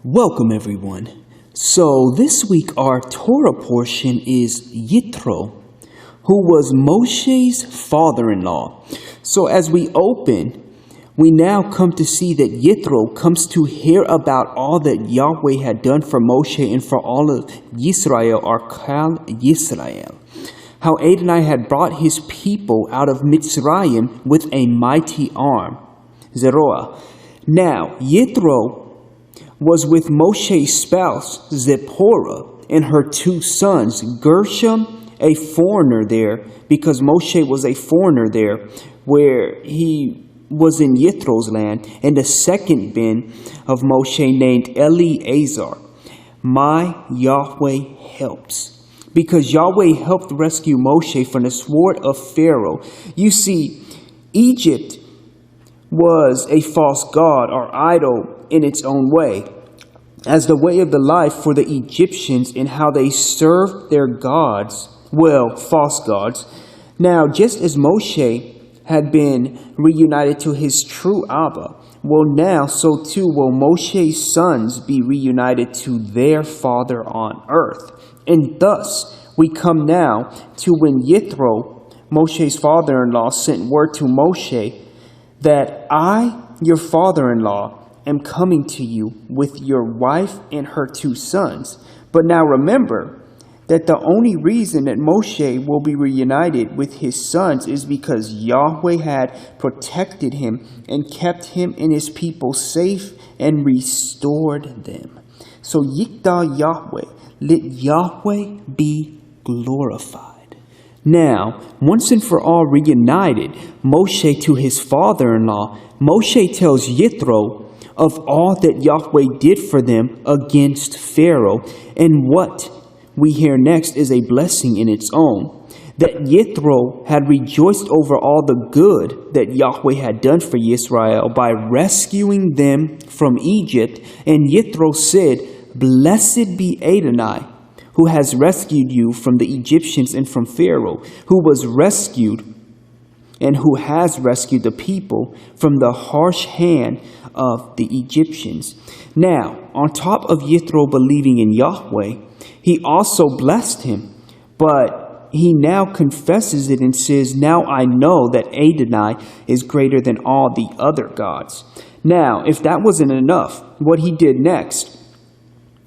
Welcome everyone. So this week our Torah portion is Yitro, who was Moshe's father-in-law. So as we open, we now come to see that Yitro comes to hear about all that Yahweh had done for Moshe and for all of Yisrael, or Kal Yisrael. How Adonai had brought his people out of Mitzrayim with a mighty arm. Zeroah. Now Yitro was with Moshe's spouse, Zipporah, and her two sons, Gershom, a foreigner there, because Moshe was a foreigner there, where he was in Yitro's land, and the second ben of Moshe named Eleazar. My Yahweh helps. Because Yahweh helped rescue Moshe from the sword of Pharaoh. You see, Egypt was a false god or idol in its own way, as the way of the life for the Egyptians in how they served their gods, false gods. Now, just as Moshe had been reunited to his true Abba, now so too will Moshe's sons be reunited to their father on earth. And thus we come now to when Yitro, Moshe's father-in-law, sent word to Moshe that I, your father-in-law, am coming to you with your wife and her two sons. But now remember that the only reason that Moshe will be reunited with his sons is because Yahweh had protected him and kept him and his people safe and restored them. So Yikda Yahweh, let Yahweh be glorified. Now, once and for all reunited, Moshe to his father-in-law, Moshe tells Yitro of all that Yahweh did for them against Pharaoh. And what we hear next is a blessing in its own. That Yitro had rejoiced over all the good that Yahweh had done for Israel by rescuing them from Egypt. And Yitro said, Blessed be Adonai, who has rescued you from the Egyptians and from Pharaoh, who was rescued and who has rescued the people from the harsh hand of the Egyptians. Now, on top of Yitro believing in Yahweh, he also blessed him, but he now confesses it and says, Now I know that Adonai is greater than all the other gods. Now, if that wasn't enough, what he did next,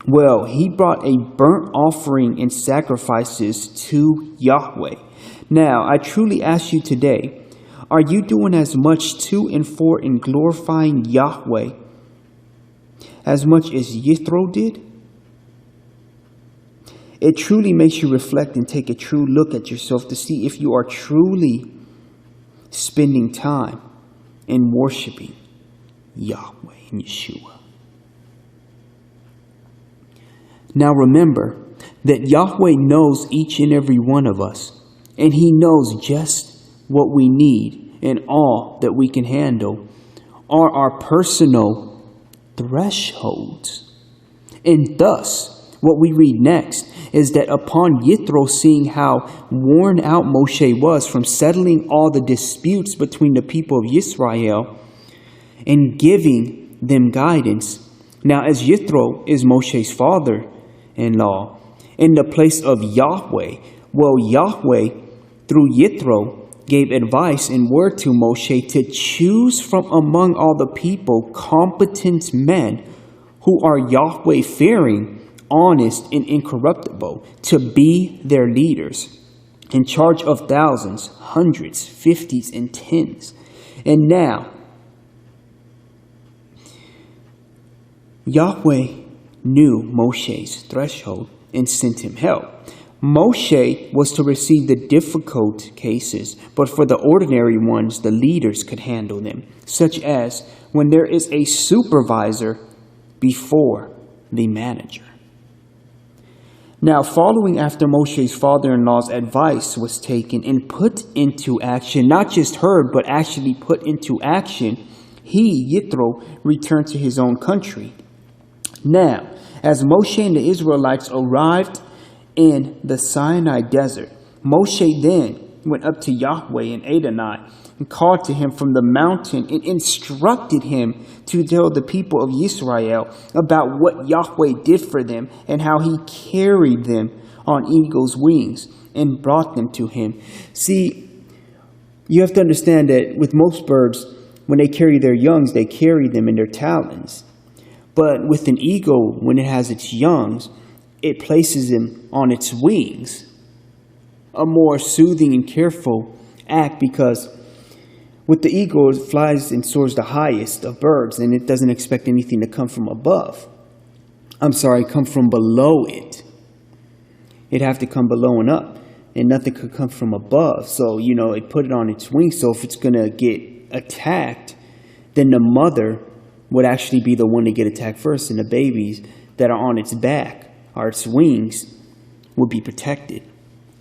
he brought a burnt offering and sacrifices to Yahweh. Now, I truly ask you today, are you doing as much to and for in glorifying Yahweh as much as Yitro did? It truly makes you reflect and take a true look at yourself to see if you are truly spending time in worshiping Yahweh and Yeshua. Now remember that Yahweh knows each and every one of us, and he knows just what we need and all that we can handle are our personal thresholds. And thus, what we read next is that upon Yitro seeing how worn out Moshe was from settling all the disputes between the people of Israel and giving them guidance, now as Yitro is Moshe's father-in-law, in the place of Yahweh, Yahweh through Yitro gave advice and word to Moshe to choose from among all the people competent men who are Yahweh-fearing, honest, and incorruptible to be their leaders, in charge of thousands, hundreds, fifties, and tens. And now, Yahweh knew Moshe's threshold and sent him help. Moshe was to receive the difficult cases, but for the ordinary ones, the leaders could handle them, such as when there is a supervisor before the manager. Now, following after Moshe's father-in-law's advice was taken and put into action, not just heard, but actually put into action, he, Yitro, returned to his own country. Now, as Moshe and the Israelites arrived in the Sinai desert, Moshe then went up to Yahweh and Adonai and called to him from the mountain and instructed him to tell the people of Israel about what Yahweh did for them and how he carried them on eagle's wings and brought them to him. See, you have to understand that with most birds, when they carry their youngs, they carry them in their talons. But with an eagle, when it has its youngs, it places them on its wings. A more soothing and careful act, because with the eagle, it flies and soars the highest of birds, and it doesn't expect anything to come from above. Come from below it. It'd have to come below and up, and nothing could come from above. So, it put it on its wings. So if it's going to get attacked, then the mother would actually be the one to get attacked first, and the babies that are on its back, or its wings, would be protected.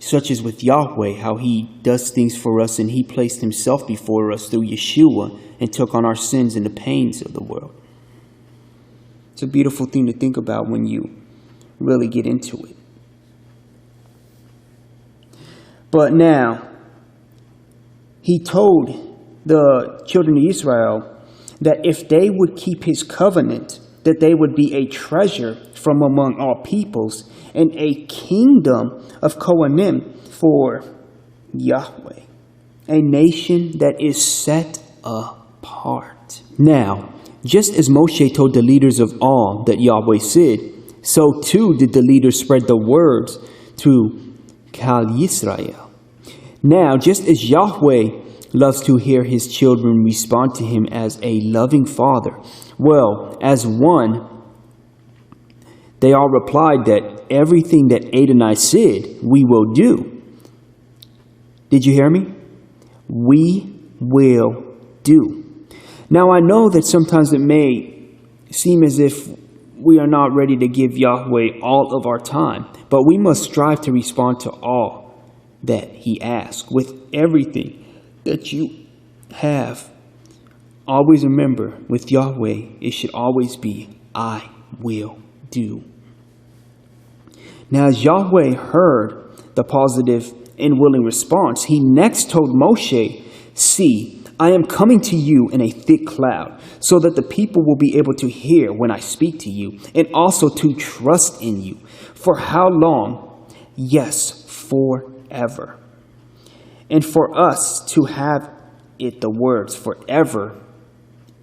Such as with Yahweh, how he does things for us, and he placed himself before us through Yeshua and took on our sins and the pains of the world. It's a beautiful thing to think about when you really get into it. But now, he told the children of Israel that if they would keep his covenant, that they would be a treasure from among all peoples and a kingdom of Kohanim for Yahweh, a nation that is set apart. Now, just as Moshe told the leaders of all that Yahweh said, so too did the leaders spread the words to Kal Yisrael. Now, just as Yahweh loves to hear his children respond to him as a loving father, well, as one, they all replied that everything that Adonai said, we will do. Did you hear me? We will do. Now, I know that sometimes it may seem as if we are not ready to give Yahweh all of our time, but we must strive to respond to all that he asks with everything that you have. Always remember, with Yahweh, it should always be, I will do. Now, as Yahweh heard the positive and willing response, he next told Moshe, see, I am coming to you in a thick cloud, so that the people will be able to hear when I speak to you, and also to trust in you. For how long? Yes, forever. And for us to have it, the words forever,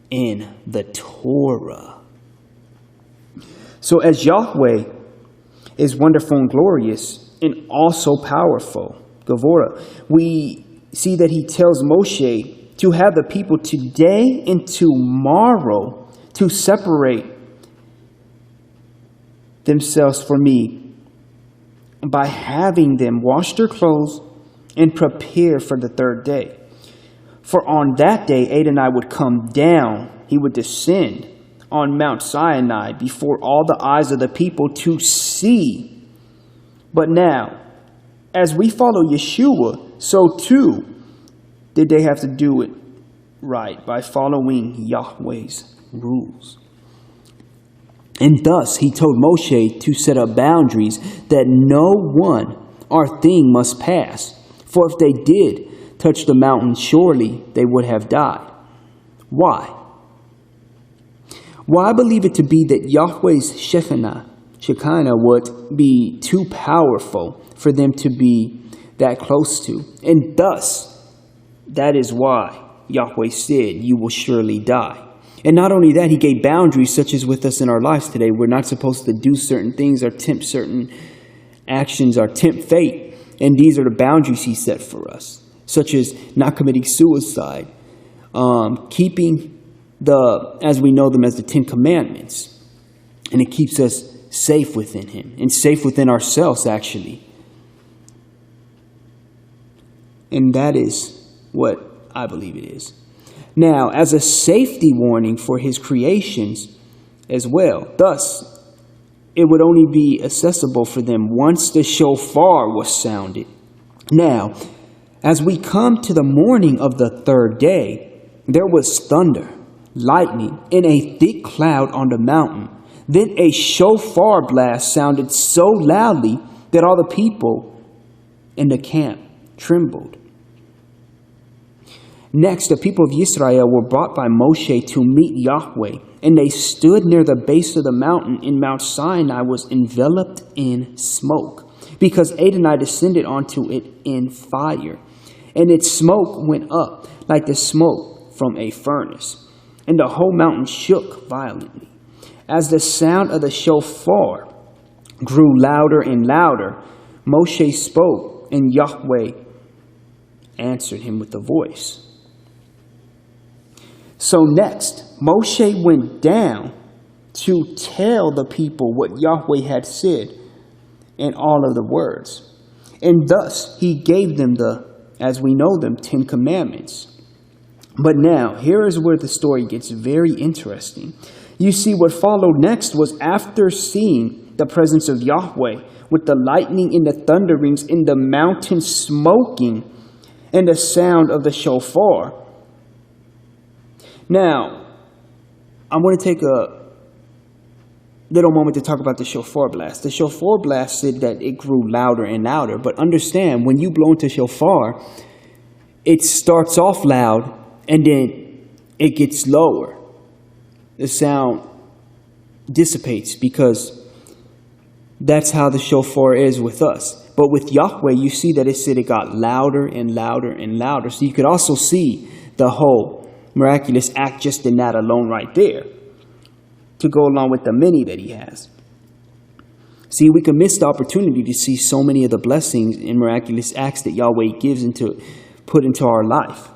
in the Torah. So as Yahweh is wonderful and glorious and also powerful, Gavora, we see that he tells Moshe to have the people today and tomorrow to separate themselves for me by having them wash their clothes and prepare for the third day. For on that day, Adonai would come down. He would descend on Mount Sinai before all the eyes of the people to see. But now, as we follow Yeshua, so too did they have to do it right by following Yahweh's rules. And thus he told Moshe to set up boundaries that no one or thing must pass. For if they did touch the mountain, surely they would have died. Why? Well, I believe it to be that Yahweh's Shekinah would be too powerful for them to be that close to. And thus, that is why Yahweh said, you will surely die. And not only that, he gave boundaries such as with us in our lives today. We're not supposed to do certain things or tempt certain actions or tempt fate. And these are the boundaries he set for us, such as not committing suicide, keeping as we know them as the 10 Commandments. And it keeps us safe within him and safe within ourselves, actually. And that is what I believe it is. Now, as a safety warning for his creations as well, thus, it would only be accessible for them once the shofar was sounded. Now, as we come to the morning of the third day, there was thunder, lightning, and a thick cloud on the mountain. Then a shofar blast sounded so loudly that all the people in the camp trembled. Next, the people of Israel were brought by Moshe to meet Yahweh, and they stood near the base of the mountain, and Mount Sinai was enveloped in smoke, because Adonai descended onto it in fire, and its smoke went up like the smoke from a furnace, and the whole mountain shook violently. As the sound of the shofar grew louder and louder, Moshe spoke, and Yahweh answered him with a voice. So next, Moshe went down to tell the people what Yahweh had said and all of the words. And thus he gave them as we know them, 10 commandments. But now, here is where the story gets very interesting. You see, what followed next was after seeing the presence of Yahweh with the lightning and the thunderings and the mountain smoking and the sound of the shofar. Now, I want to take a little moment to talk about the shofar blast. The shofar blast said that it grew louder and louder, but understand, when you blow into shofar, it starts off loud and then it gets lower. The sound dissipates because that's how the shofar is with us. But with Yahweh, you see that it said it got louder and louder and louder. So you could also see the whole miraculous act just in that alone right there, to go along with the many that he has. See, we can miss the opportunity to see so many of the blessings and miraculous acts that Yahweh put into our life.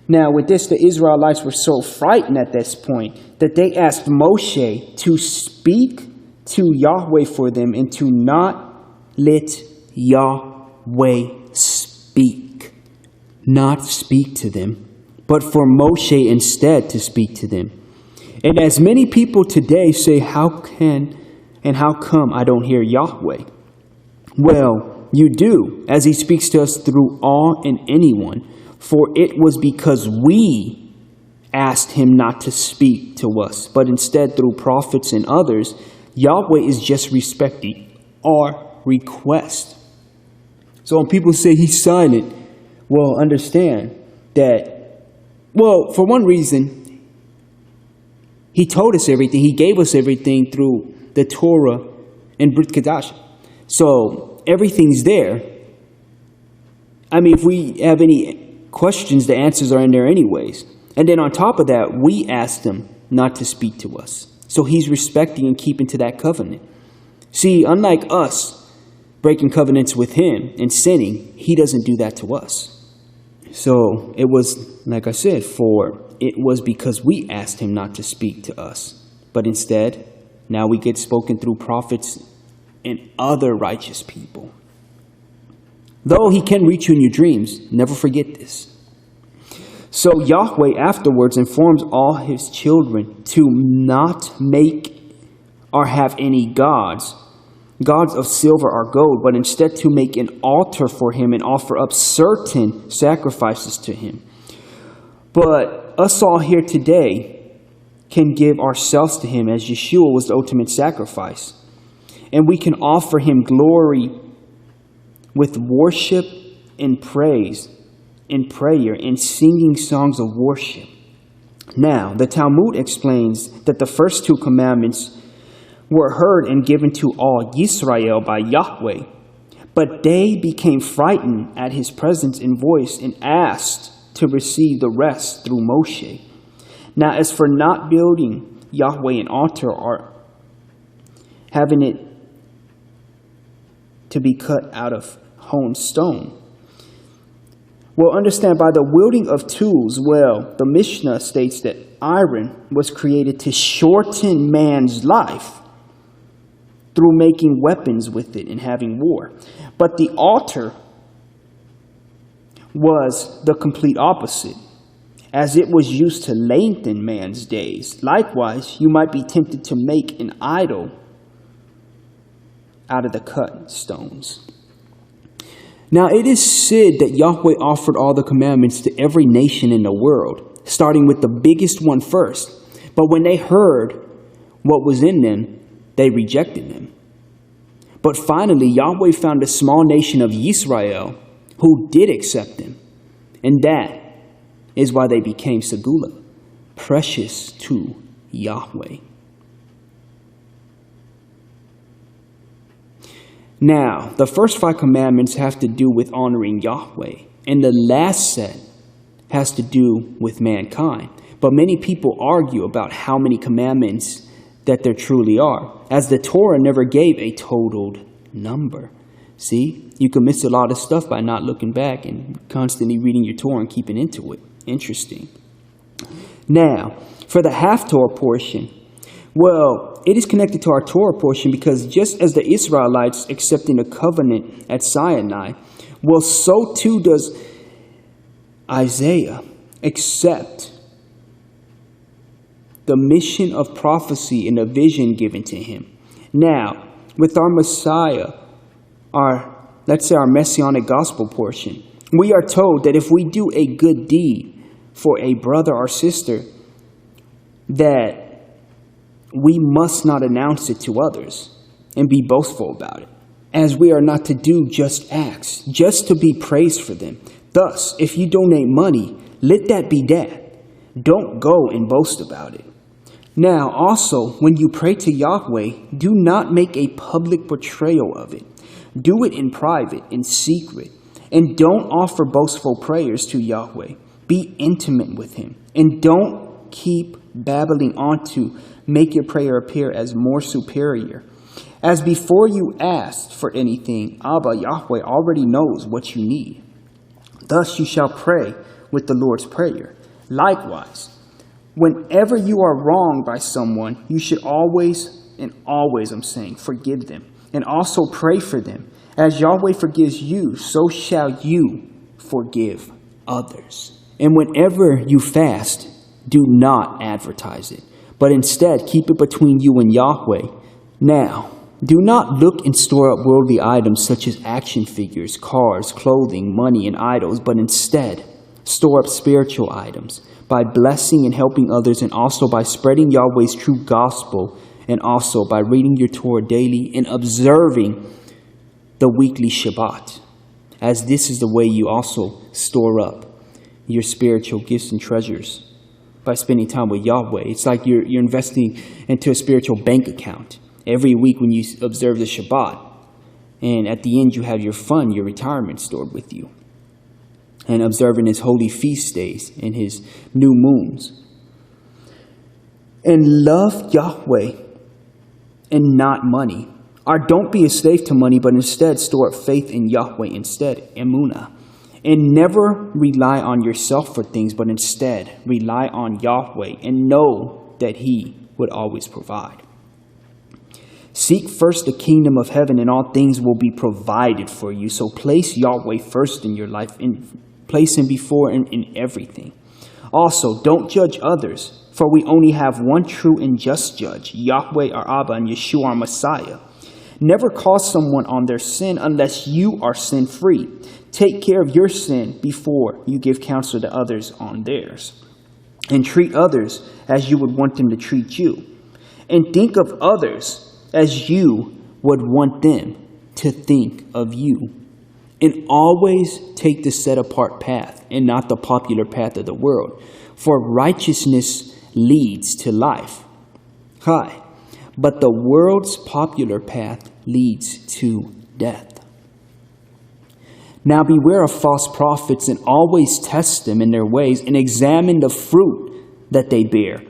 Now, with this, the Israelites were so frightened at this point that they asked Moshe to speak to Yahweh for them and to not let Yahweh speak. Not speak to them, but for Moshe instead to speak to them. And as many people today say, how come I don't hear Yahweh? Well, you do, as he speaks to us through all and anyone. For it was because we asked him not to speak to us, but instead through prophets and others, Yahweh is just respecting our request. So when people say he's silent, well, understand that, well, for one reason, he told us everything. He gave us everything through the Torah and Brit Kadash. So everything's there. I mean, if we have any questions, the answers are in there anyways. And then on top of that, we asked him not to speak to us. So he's respecting and keeping to that covenant. See, unlike us breaking covenants with him and sinning, he doesn't do that to us. So it was, like I said, it was because we asked him not to speak to us. But instead, now we get spoken through prophets and other righteous people. Though he can reach you in your dreams, never forget this. So Yahweh afterwards informs all his children to not make or have any gods of silver or gold, but instead to make an altar for him and offer up certain sacrifices to him. But us all here today can give ourselves to him, as Yeshua was the ultimate sacrifice. And we can offer him glory with worship and praise and prayer and singing songs of worship. Now, the Talmud explains that the first 2 commandments were heard and given to all Yisrael by Yahweh, but they became frightened at his presence and voice and asked to receive the rest through Moshe. Now, as for not building Yahweh an altar or having it to be cut out of hewn stone, well, understand, by the wielding of tools, well, the Mishnah states that iron was created to shorten man's life through making weapons with it and having war. But the altar was the complete opposite, as it was used to lengthen man's days. Likewise, you might be tempted to make an idol out of the cut stones. Now, it is said that Yahweh offered all the commandments to every nation in the world, starting with the biggest one first. But when they heard what was in them, they rejected them. But finally, Yahweh found a small nation of Yisrael who did accept him. And that is why they became segula, precious to Yahweh. Now, the first 5 commandments have to do with honoring Yahweh, and the last set has to do with mankind. But many people argue about how many commandments that there truly are, as the Torah never gave a totaled number. See, you can miss a lot of stuff by not looking back and constantly reading your Torah and keeping into it. Interesting. Now, for the half-Torah portion, well, it is connected to our Torah portion because just as the Israelites accepting the covenant at Sinai, well, so too does Isaiah accept the mission of prophecy and the vision given to him. Now, with our Messiah, let's say our Messianic gospel portion, we are told that if we do a good deed for a brother or sister, that we must not announce it to others and be boastful about it, as we are not to do just acts, just to be praised for them. Thus, if you donate money, let that be that. Don't go and boast about it. Now, also, when you pray to Yahweh, do not make a public portrayal of it. Do it in private, in secret, and don't offer boastful prayers to Yahweh. Be intimate with him, and don't keep babbling on to make your prayer appear as more superior. As before you asked for anything, Abba, Yahweh, already knows what you need. Thus you shall pray with the Lord's Prayer. Likewise, whenever you are wronged by someone, you should always forgive them, and also pray for them. As Yahweh forgives you, so shall you forgive others. And whenever you fast, do not advertise it, but instead keep it between you and Yahweh. Now, do not look and store up worldly items such as action figures, cars, clothing, money, and idols, but instead store up spiritual items by blessing and helping others, and also by spreading Yahweh's true gospel, and also by reading your Torah daily and observing the weekly Shabbat, as this is the way you also store up your spiritual gifts and treasures, by spending time with Yahweh. It's like you're investing into a spiritual bank account every week when you observe the Shabbat. And at the end, you have your fund, your retirement stored with you. And observing his holy feast days and his new moons. And love Yahweh and not money. Or don't be a slave to money, but instead store up faith in Yahweh instead, emunah. And never rely on yourself for things, but instead rely on Yahweh and know that he would always provide. Seek first the kingdom of heaven, and all things will be provided for you. So place Yahweh first in your life, and place him before in everything. Also, don't judge others, for we only have one true and just judge, Yahweh our Abba and Yeshua our Messiah. Never call someone on their sin unless you are sin-free. Take care of your sin before you give counsel to others on theirs. And treat others as you would want them to treat you. And think of others as you would want them to think of you. And always take the set-apart path and not the popular path of the world. For righteousness leads to life. But the world's popular path leads to death. Now beware of false prophets, and always test them in their ways, and examine the fruit that they bear.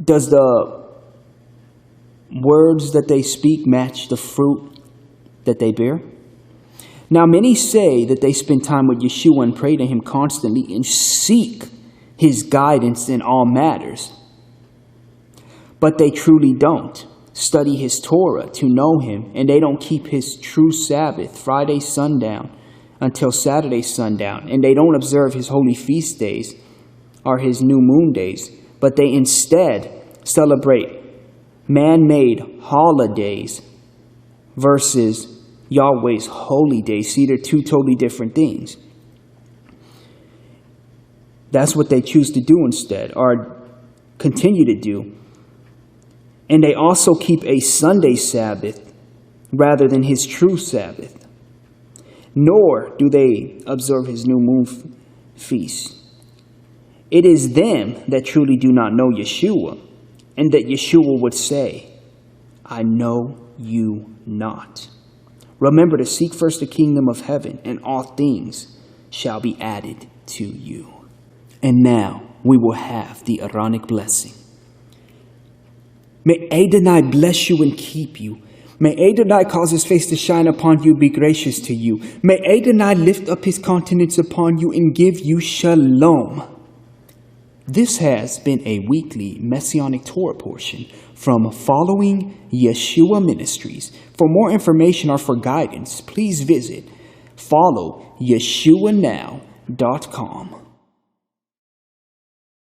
Does the words that they speak match the fruit that they bear? Now many say that they spend time with Yeshua and pray to him constantly and seek his guidance in all matters. But they truly don't study his Torah to know him, and they don't keep his true Sabbath, Friday sundown until Saturday sundown, and they don't observe his holy feast days or his new moon days, but they instead celebrate man-made holidays versus Yahweh's holy days. See, they're two totally different things. That's what they choose to do instead, or continue to do. And they also keep a Sunday Sabbath rather than his true Sabbath. nor do they observe his new moon feast. It is them that truly do not know Yeshua, and that Yeshua would say, I know you not. Remember to seek first the kingdom of heaven, and all things shall be added to you. And now we will have the Aaronic blessing. May Adonai bless you and keep you. May Adonai cause his face to shine upon you, be gracious to you. May Adonai lift up his countenance upon you and give you shalom. This has been a weekly Messianic Torah portion from Following Yeshua Ministries. For more information or for guidance, please visit followYeshuaNow.com.